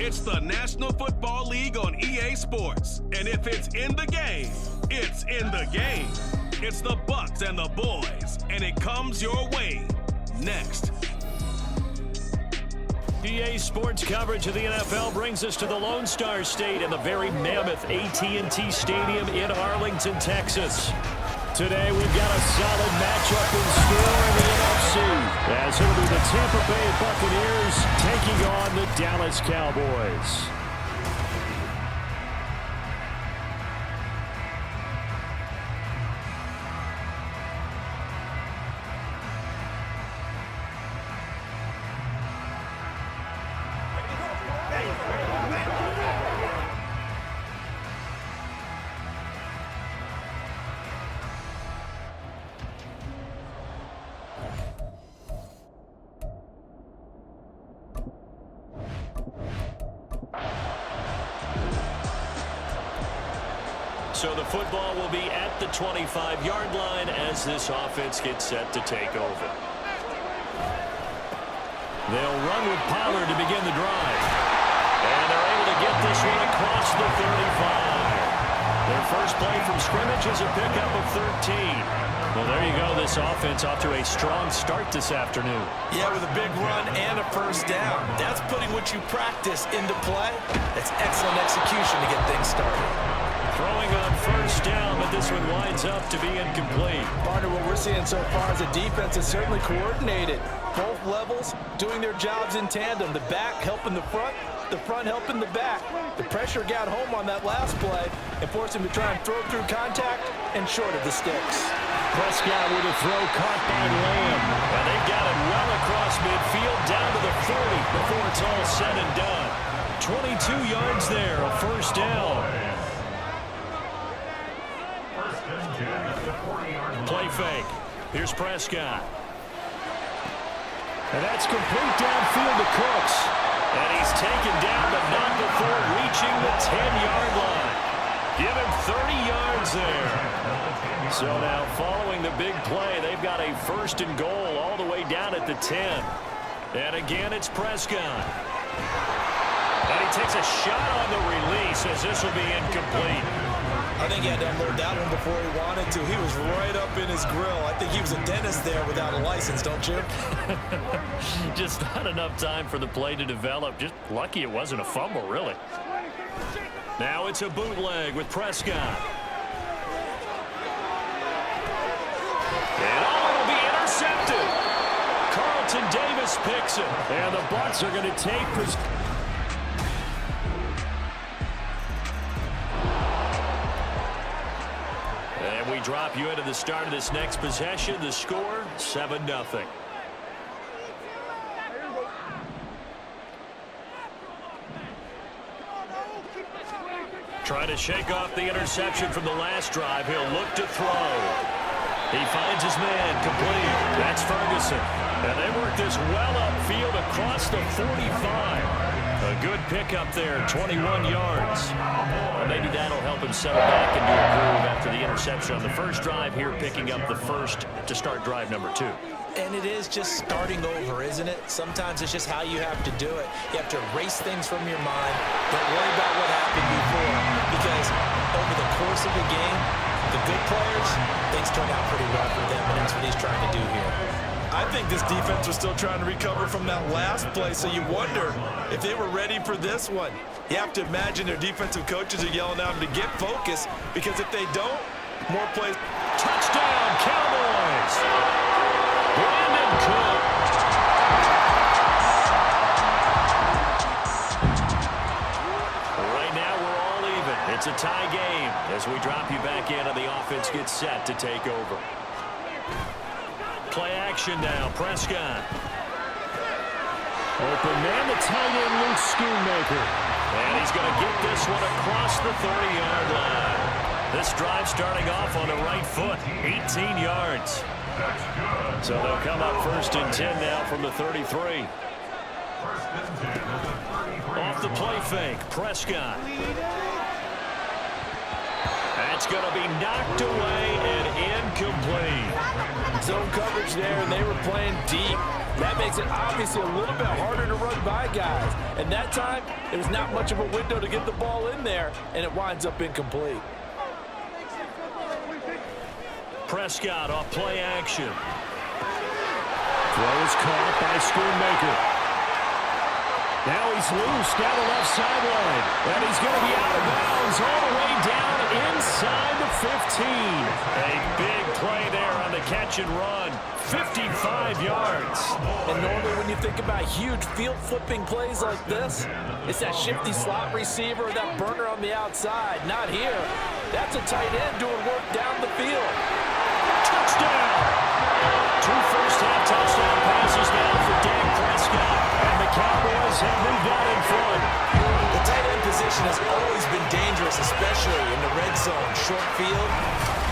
It's the National Football League on EA Sports. And if it's in the game, it's in the game. It's the Bucs and the boys, and it comes your way next. EA Sports coverage of the NFL brings us to the Lone Star State and the very mammoth AT&T Stadium in Arlington, Texas. Today we've got a solid matchup in store in the NFC, as it'll be the Tampa Bay Buccaneers taking on the Dallas Cowboys. So the football will be at the 25-yard line as this offense gets set to take over. They'll run with Pollard to begin the drive. And they're able to get this one across the 35. Their first play from scrimmage is a pickup of 13. Well, there you go. This offense off to a strong start this afternoon. Yeah, with a big run and a first down. That's putting what you practice into play. That's excellent execution to get things started. Throwing on first down, but this one winds up to be incomplete. Partner, what we're seeing so far is the defense is certainly coordinated. Both levels doing their jobs in tandem. The back helping the front helping the back. The pressure got home on that last play and forced him to try and throw through contact and short of the sticks. Prescott with a throw caught by Lamb. And they've got it well across midfield down to the 40 before it's all said and done. 22 yards there, a first down. Play fake. Here's Prescott. And that's complete downfield to Cooks. And he's taken down, but not before reaching the 10-yard line. Give him 30 yards there. So now following the big play, they've got a first and goal all the way down at the 10. And again, it's Prescott. And he takes a shot on the release as this will be incomplete. I think he had to unload that one before he wanted to. He was right up in his grill. I think he was a dentist there without a license, don't you? Just not enough time for the play to develop. Just lucky it wasn't a fumble, really. Now it's a bootleg with Prescott. And it'll be intercepted. Carlton Davis picks it. And the Bucs are going to take this. And we drop you into the start of this next possession. The score, 7-0. Trying to shake off the interception from the last drive. He'll look to throw. He finds his man complete. That's Ferguson. And they work this well upfield across the 45. A good pickup there, 21 yards. Well, maybe that'll help him settle back into a groove after the interception on the first drive here, picking up the first to start drive number 2. And it is just starting over, isn't it? Sometimes it's just how you have to do it. You have to erase things from your mind. Don't worry about what happened before, because over the course of the game, the good players, things turn out pretty well for them, and that's what he's trying to do here. I think this defense was still trying to recover from that last play, so you wonder if they were ready for this one. You have to imagine their defensive coaches are yelling at them to get focused, because if they don't, more plays. Touchdown, Cowboys! Brandon Cook. Right now, we're all even. It's a tie game as we drop you back in and the offense gets set to take over. Play action now, Prescott. Open man, the tight end, Luke Schoonmaker. And he's going to get this one across the 30-yard line. This drive starting off on the right foot, 18 yards. So they'll come up first and 10 now from the 33. Off the play fake, Prescott. That's going to be knocked away and incomplete. Zone coverage there, and they were playing deep. That makes it obviously a little bit harder to run by guys. And that time, there was not much of a window to get the ball in there, and it winds up incomplete. Prescott off play action. Throw is caught by Schoonmaker. Now he's loose down the left sideline. And he's going to be out of bounds all the way down inside the 15. A big play there on the catch and run. 55 yards. And normally when you think about huge field flipping plays like this, it's that shifty slot receiver or that burner on the outside. Not here. That's a tight end doing work down the field. Touchdown! 2 first-half touchdown passes now for Dak Prescott. And the Cowboys have moved out in front. The tight end position has always been dangerous, especially in the red zone, short field.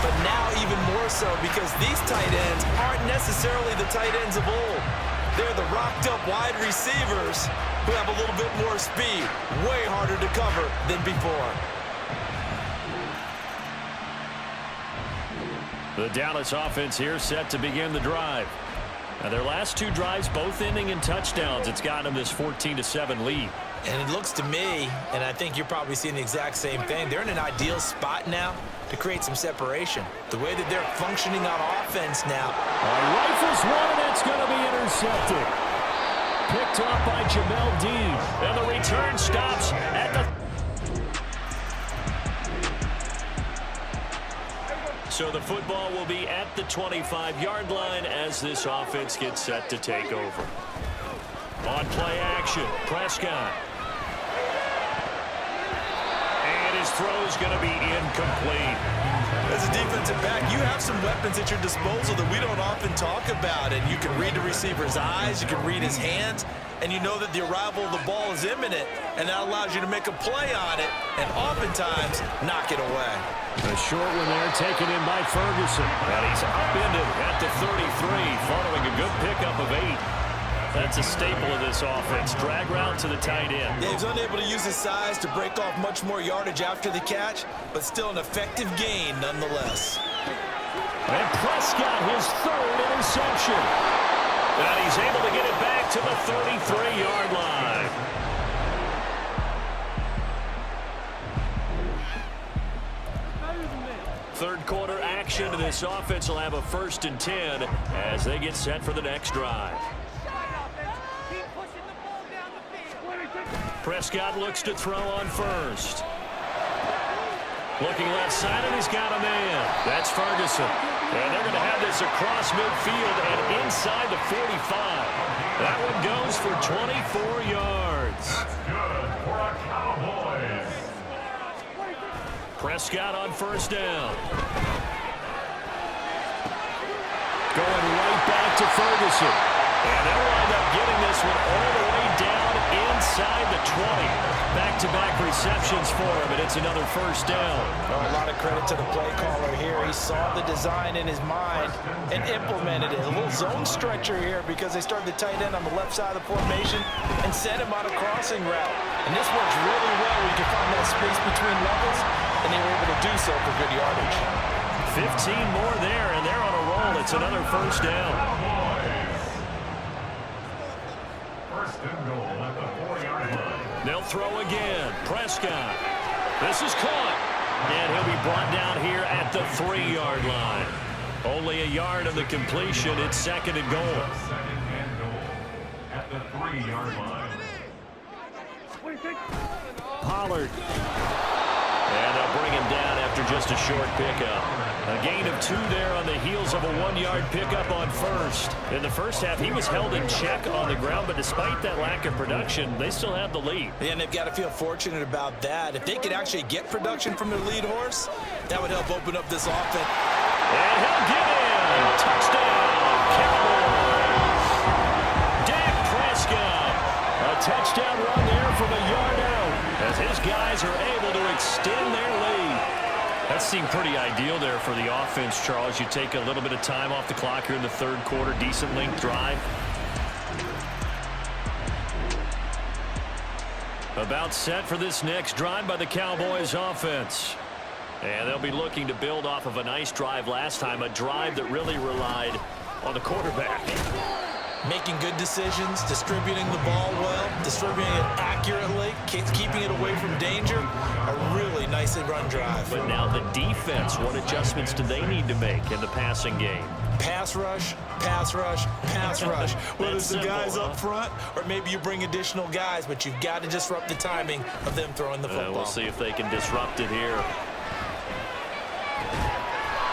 But now even more so because these tight ends aren't necessarily the tight ends of old. They're the rocked-up wide receivers who have a little bit more speed, way harder to cover than before. The Dallas offense here set to begin the drive. Now their last 2 drives both ending in touchdowns. It's got them this 14-7 lead. And it looks to me, and I think you're probably seeing the exact same thing, they're in an ideal spot now to create some separation. The way that they're functioning on offense now. Rifles one, and it's going to be intercepted. Picked up by Jamel Dean. And the return stops at the... So the football will be at the 25-yard line as this offense gets set to take over. On play action, Prescott. And his throw is going to be incomplete. As a defensive back, you have some weapons at your disposal that we don't often talk about. And you can read the receiver's eyes, you can read his hands, and you know that the arrival of the ball is imminent, and that allows you to make a play on it and oftentimes knock it away. A short one there taken in by Ferguson. And he's upended at the 33, following a good pickup of 8. That's a staple of this offense. Drag route to the tight end. Yeah, he's unable to use his size to break off much more yardage after the catch, but still an effective gain nonetheless. And Prescott, his 3rd interception. And he's able to get it back to the 33-yard line. Third quarter action, and this offense will have a 1st and 10 as they get set for the next drive. Prescott looks to throw on first. Looking left side, and he's got a man. That's Ferguson. And they're going to have this across midfield and inside the 45. That one goes for 24 yards. Good for a Cowboys. Prescott on 1st down. Going right back to Ferguson. And they'll wind up getting this one all the way down inside the 20. Back-to-back receptions for him, and it's another 1st down. Oh, a lot of credit to the play caller here. He saw the design in his mind and implemented it. A little zone stretcher here because they started the tight end on the left side of the formation and sent him on a crossing route. And this works really well when you can find that space between levels, and they were able to do so for good yardage. 15 more there, and they're on a roll. It's another 1st down. First and goal at the 4-yard line. They'll throw again. Prescott. This is caught. And he'll be brought down here at the 3-yard line. Only a yard of the completion. It's 2nd and goal. Second and goal at the 3-yard line. Pollard. And they'll bring him down after just a short pickup. A gain of 2 there on the heels of a 1-yard pickup on first. In the first half, he was held in check on the ground, but despite that lack of production, they still have the lead. Yeah, and they've got to feel fortunate about that. If they could actually get production from their lead horse, that would help open up this offense. And he'll get in. Touchdown, Cowboys. Dak Prescott. A touchdown run there from a yard out as his guys are able to extend their lead. That seemed pretty ideal there for the offense, Charles. You take a little bit of time off the clock here in the 3rd quarter. Decent length drive. About set for this next drive by the Cowboys offense. And they'll be looking to build off of a nice drive last time, a drive that really relied on the quarterback. Making good decisions, distributing the ball well, distributing it accurately, keeping it away from danger. A really nicely run drive. But now the defense, what adjustments do they need to make in the passing game? Pass rush, pass rush, pass rush. Whether it's the guys up front or maybe you bring additional guys, but you've got to disrupt the timing of them throwing the football. We'll see if they can disrupt it here.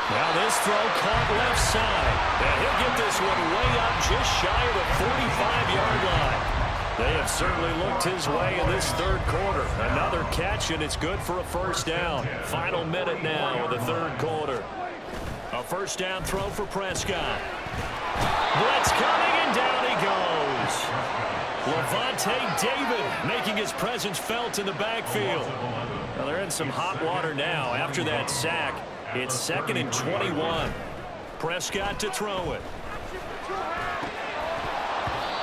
Now this throw caught left side. And he'll get this one way up just shy of the 45-yard line. They have certainly looked his way in this third quarter. Another catch, and it's good for a first down. Final minute now of the third quarter. A first down throw for Prescott. Blitz coming, and down he goes. Levante David making his presence felt in the backfield. Well, they're in some hot water now after that sack. It's 2nd and 21. Prescott to throw it.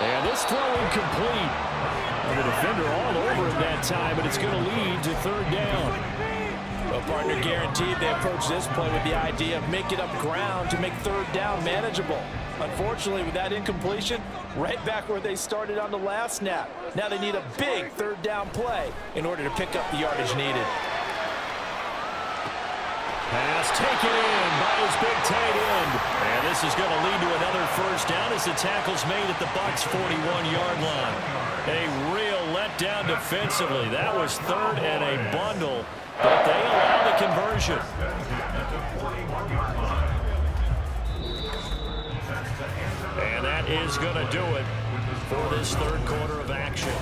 And this throw incomplete. And the defender all over him that time, but it's going to lead to third down. Well, partner guaranteed they approach this play with the idea of making up ground to make third down manageable. Unfortunately, with that incompletion, right back where they started on the last snap. Now they need a big third down play in order to pick up the yardage needed. Pass taken in by his big tight end. And this is going to lead to another first down as the tackle's made at the Bucs' 41-yard line. A real letdown defensively. That was third and a bundle, but they allow the conversion. And that is going to do it for this third quarter of action.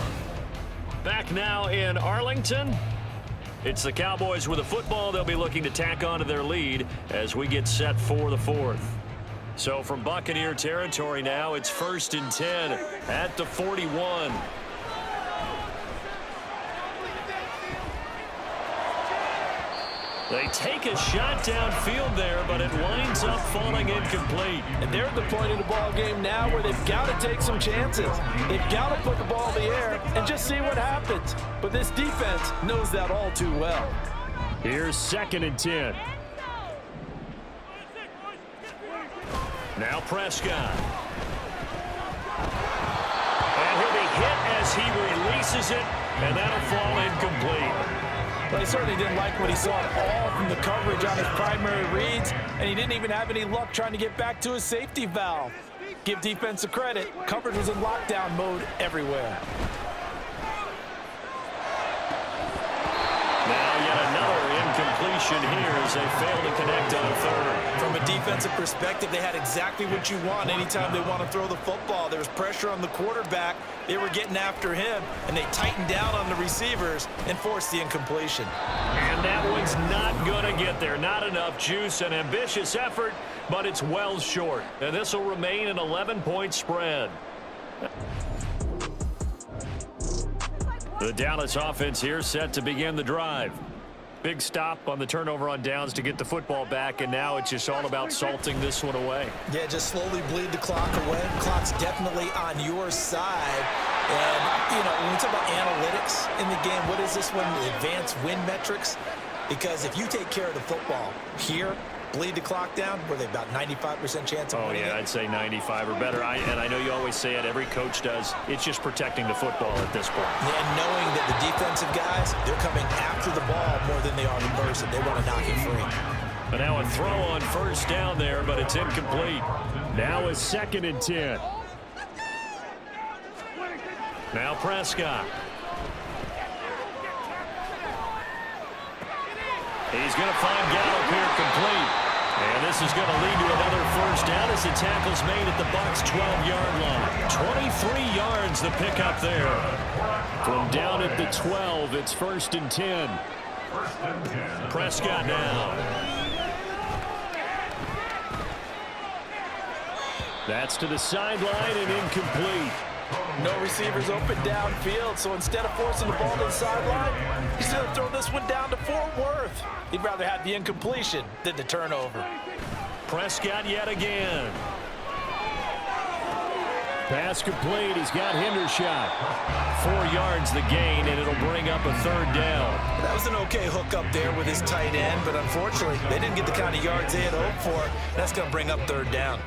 Back now in Arlington. It's the Cowboys with the football. They'll be looking to tack on to their lead as we get set for the fourth. So from Buccaneer territory now, it's 1st and 10 at the 41. They take a shot downfield there, but it winds up falling incomplete. And they're at the point of the ball game now where they've got to take some chances. They've got to put the ball in the air and just see what happens. But this defense knows that all too well. Here's 2nd and 10. Now Prescott. And he'll be hit as he releases it, and that'll fall incomplete. But he certainly didn't like what he saw at all from the coverage on his primary reads, and he didn't even have any luck trying to get back to his safety valve. Give defense a credit. Coverage was in lockdown mode everywhere. Now yet another incompletion here as they fail to connect on third. From a defensive perspective, they had exactly what you want anytime they want to throw the football. There was pressure on the quarterback. They were getting after him, and they tightened down on the receivers and forced the incompletion. And that one's not going to get there. Not enough juice. An ambitious effort, but it's well short. And this will remain an 11-point spread. The Dallas offense here set to begin the drive. Big stop on the turnover on downs to get the football back, and now it's just all about salting this one away. Yeah, just slowly bleed the clock away. Clock's definitely on your side. And, you know, when we talk about analytics in the game, what is this one? Advanced win metrics? Because if you take care of the football here, bleed the clock down, were they about 95% chance of winning it? I'd say 95 or better. And I know you always say it, every coach does. It's just protecting the football at this point. And knowing that the defensive guys, they're coming after the ball more than they are the person. They want to knock it free. But now a throw on first down there, but it's incomplete. Now it's 2nd and 10. Now Prescott. He's going to find Gallup here complete. And this is going to lead to another first down as the tackle's made at the Bucs' 12-yard line. 23 yards the pickup there. From down at the 12, it's 1st and 10. Prescott now. That's to the sideline and incomplete. No receivers open downfield, so instead of forcing the ball to the sideline, he's going to throw this one down to Fort Worth. He'd rather have the incompletion than the turnover. Prescott yet again. Pass complete. He's got Hendershot. 4 yards the gain, and it'll bring up a 3rd down. That was an okay hook up there with his tight end, but unfortunately, they didn't get the kind of yards they had hoped for. That's going to bring up 3rd down.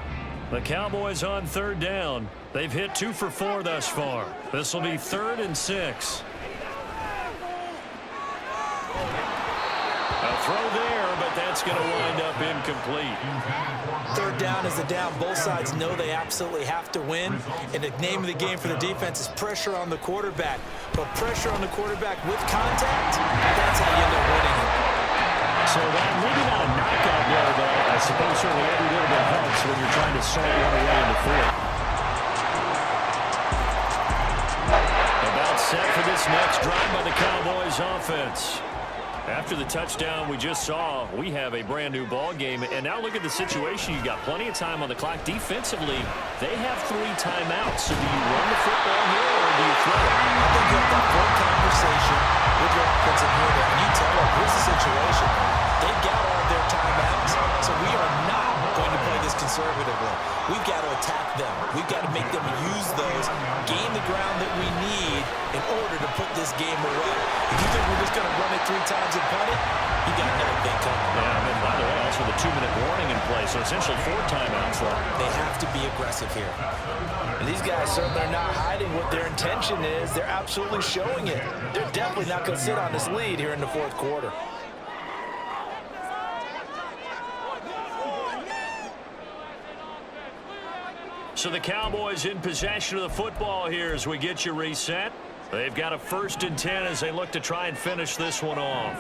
The Cowboys on 3rd down. They've hit 2 for 4 thus far. This will be 3rd and 6. A throw there, but that's going to wind up incomplete. 3rd down is the down. Both sides know they absolutely have to win. And the name of the game for the defense is pressure on the quarterback. But pressure on the quarterback with contact, that's how you end up winning it. So that maybe not a knockout blow, but I suppose certainly every little bit helps when you're trying to start one away in the 4th. About set for this next drive by the Cowboys offense. After the touchdown we just saw, we have a brand new ball game. And now look at the situation. You've got plenty of time on the clock. Defensively, they have 3 timeouts. So do you run the football here or do you throw it? I think you have that full conversation with your offensive coordinator, and you tell them, here's the situation. They've got all of their timeouts, so we are not going to play this conservatively. We've got to attack them. We've got to make them use those, gain the ground that we need in order to put this game away. If you think we're just going to run it 3 times and punt it, you got another thing coming. Yeah, and by the way, also the 2-minute warning in play, so essentially 4 timeouts left. They have to be aggressive here. And these guys certainly are not hiding what their intention is. They're absolutely showing it. They're definitely not going to sit on this lead here in the 4th quarter. So the Cowboys in possession of the football here as we get you reset. They've got a 1st and 10 as they look to try and finish this one off.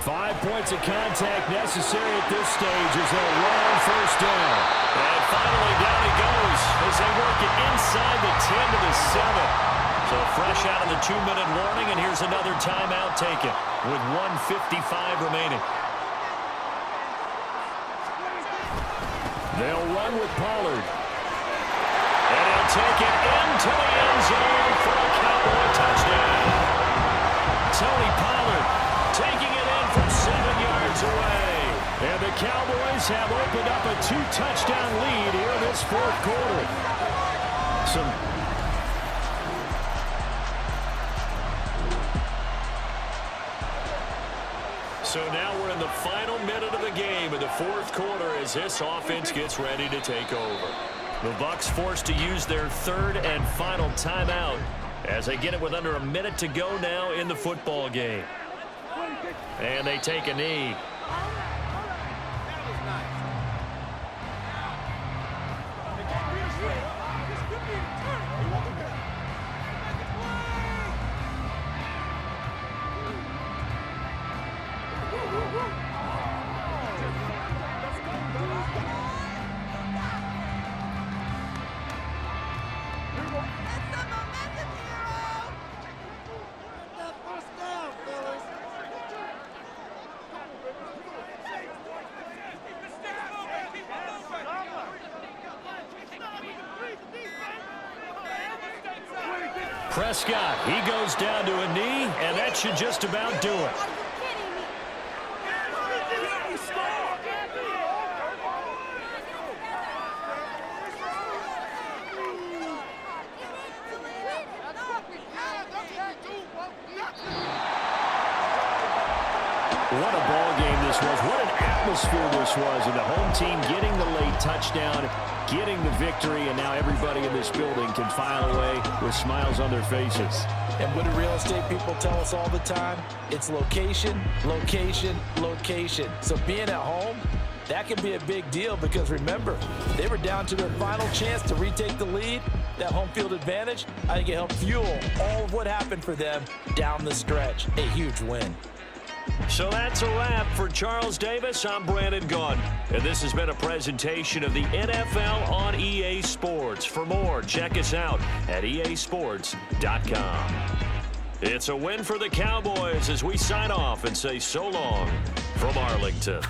5 points of contact necessary at this stage as they'll run on 1st down. And finally down he goes as they work it inside the 10 to the 7. So fresh out of the 2-minute warning, and here's another timeout taken with 1:55 remaining. They'll run with Pollard. And he'll take it into the end zone for a Cowboy touchdown. Tony Pollard taking it in from 7 yards away. And the Cowboys have opened up a 2-touchdown lead here in this 4th quarter. So now we're in the final minute of the game in the 4th quarter as this offense gets ready to take over. The Bucs forced to use their 3rd and final timeout as they get it with under a minute to go now in the football game. And they take a knee. Prescott, he goes down to a knee, and that should just about do it. What a ball game this was. What an atmosphere this was. And the home team getting the late touchdown, getting the victory, and now everybody in this building can file away with smiles on their faces. And what do real estate people tell us all the time? It's location, location, location. So being at home, that can be a big deal because remember, they were down to their final chance to retake the lead. That home field advantage, I think it helped fuel all of what happened for them down the stretch. A huge win. So that's a wrap for Charles Davis. I'm Brandon Gaudin, and this has been a presentation of the NFL on EA Sports. For more, check us out at easports.com. It's a win for the Cowboys as we sign off and say so long from Arlington.